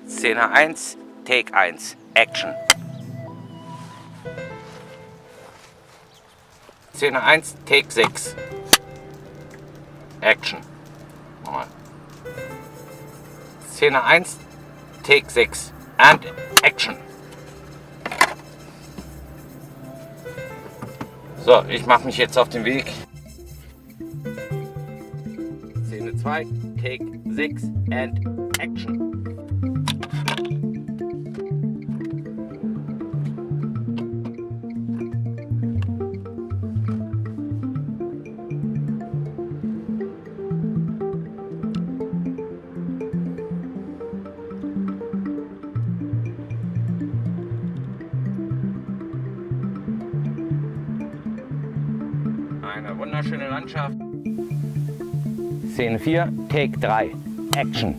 Szene 1, Take 1, Action. Szene 1, Take 6. Action. Nochmal. Szene 1, Take 6 and Action. So, ich mache mich jetzt auf den Weg. Szene 2, Take 6 and Action. Eine wunderschöne Landschaft. Szene 4, Take 3, Action.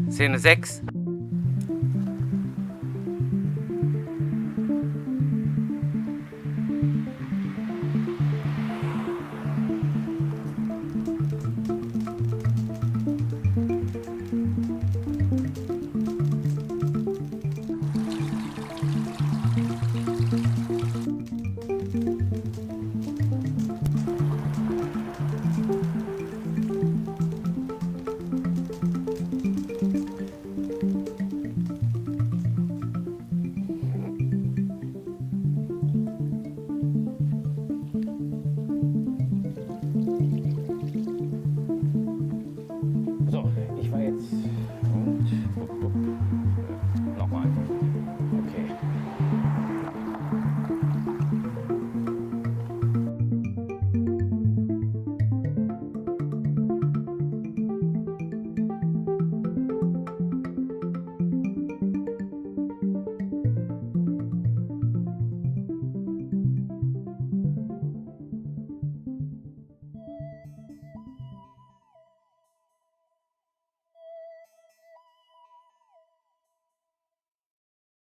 Szene 6.